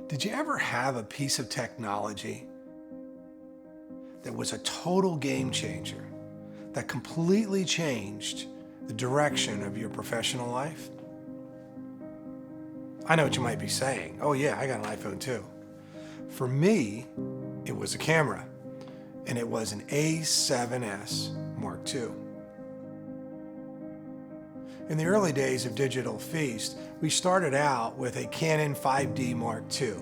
Did you ever have a piece of technology that was a total game changer, that completely changed the direction of your professional life? I know what you might be saying. Oh yeah, I got an iPhone too. For me, it was a camera, and it was an A7s II. In the early days of Digital Feast, we started out with a Canon 5D Mark II.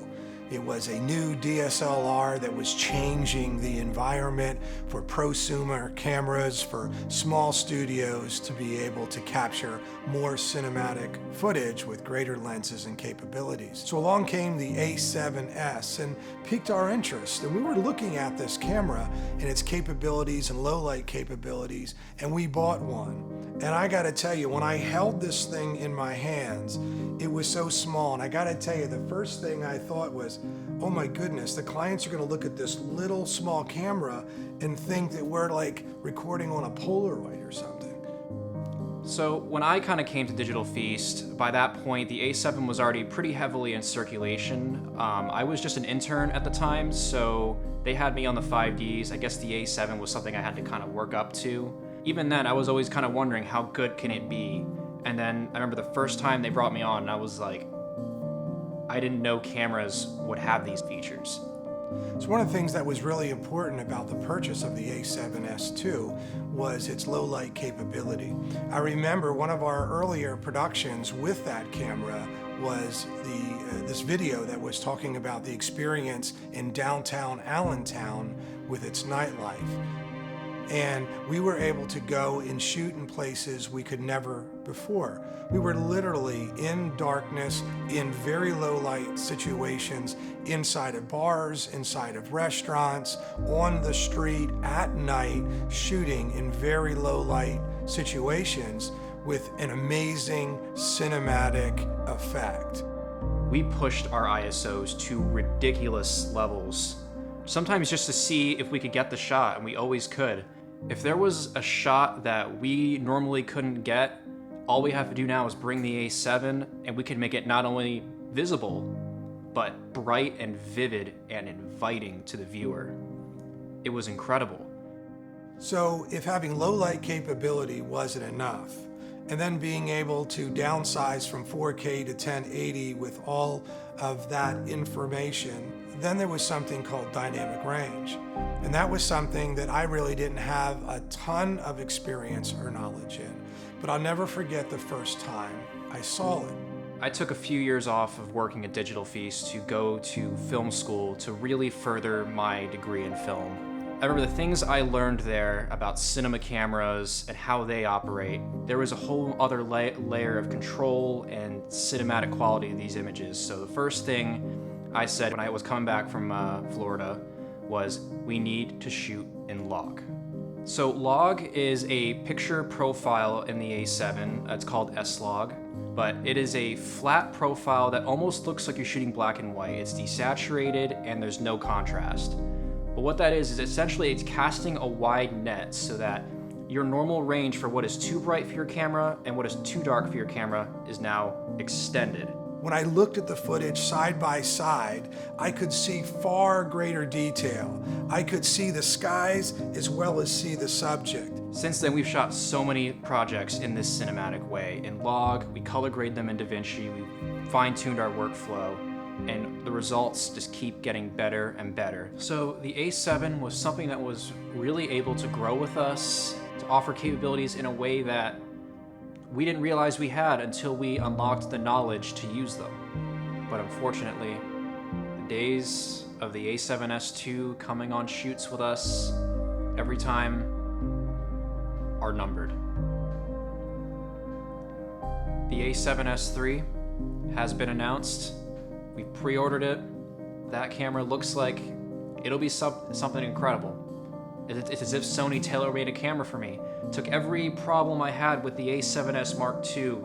It was a new DSLR that was changing the environment for prosumer cameras, for small studios to be able to capture more cinematic footage with greater lenses and capabilities. So along came the A7s and piqued our interest. And we were looking at this camera and its capabilities and low light capabilities, and we bought one. And I gotta tell you, when I held this thing in my hands, it was so small. And I gotta tell you, the first thing I thought was, oh my goodness, the clients are gonna look at this little small camera and think that we're like recording on a Polaroid or something. So when I kind of came to Digital Feast, by that point, the A7 was already pretty heavily in circulation. I was just an intern at the time, so they had me on the 5Ds. I guess the A7 was something I had to kind of work up to. Even then, I was always kind of wondering how good can it be? And then I remember the first time they brought me on, and I was like, I didn't know cameras would have these features. So one of the things that was really important about the purchase of the A7s II was its low light capability. I remember one of our earlier productions with that camera was this video that was talking about the experience in downtown Allentown with its nightlife. And we were able to go and shoot in places we could never before. We were literally in darkness, in very low light situations, inside of bars, inside of restaurants, on the street, at night, shooting in very low light situations with an amazing cinematic effect. We pushed our ISOs to ridiculous levels, sometimes just to see if we could get the shot, and we always could. If there was a shot that we normally couldn't get, all we have to do now is bring the A7 and we can make it not only visible, but bright and vivid and inviting to the viewer. It was incredible. So if having low light capability wasn't enough, and then being able to downsize from 4K to 1080 with all of that information, then there was something called dynamic range. And that was something that I really didn't have a ton of experience or knowledge in. But I'll never forget the first time I saw it. I took a few years off of working at Digital Feast to go to film school to really further my degree in film. I remember the things I learned there about cinema cameras and how they operate. There was a whole other layer of control and cinematic quality of these images. So the first thing I said when I was coming back from Florida was, we need to shoot in log. So log is a picture profile in the A7. It's called S-Log, but it is a flat profile that almost looks like you're shooting black and white. It's desaturated and there's no contrast. But what that is essentially it's casting a wide net so that your normal range for what is too bright for your camera and what is too dark for your camera is now extended. When I looked at the footage side by side, I could see far greater detail. I could see the skies as well as see the subject. Since then, we've shot so many projects in this cinematic way. In log, we color grade them in DaVinci, we fine-tuned our workflow, and the results just keep getting better and better. So the A7 was something that was really able to grow with us, to offer capabilities in a way that we didn't realize we had until we unlocked the knowledge to use them. But unfortunately, the days of the A7s II coming on shoots with us every time are numbered. The A7s III has been announced. We pre-ordered it. That camera looks like it'll be something incredible. It's as if Sony tailor-made a camera for me. Took every problem I had with the A7s Mark II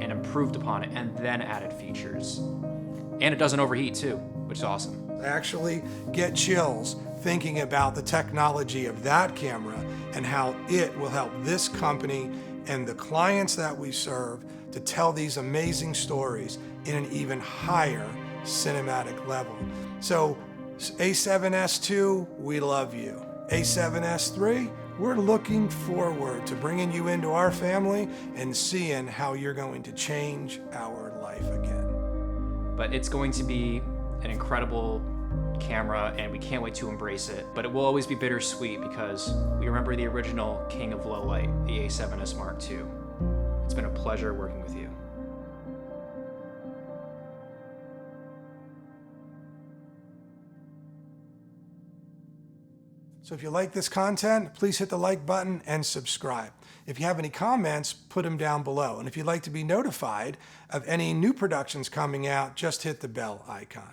and improved upon it, and then added features. And it doesn't overheat too, which is awesome. I actually get chills thinking about the technology of that camera and how it will help this company and the clients that we serve to tell these amazing stories in an even higher cinematic level. So A7s II, we love you. A7s III, we're looking forward to bringing you into our family and seeing how you're going to change our life again. But it's going to be an incredible camera, and we can't wait to embrace it. But it will always be bittersweet because we remember the original king of low light, the A7s Mark II. It's been a pleasure working with you. So if you like this content, please hit the like button and subscribe. If you have any comments, put them down below. And if you'd like to be notified of any new productions coming out, just hit the bell icon.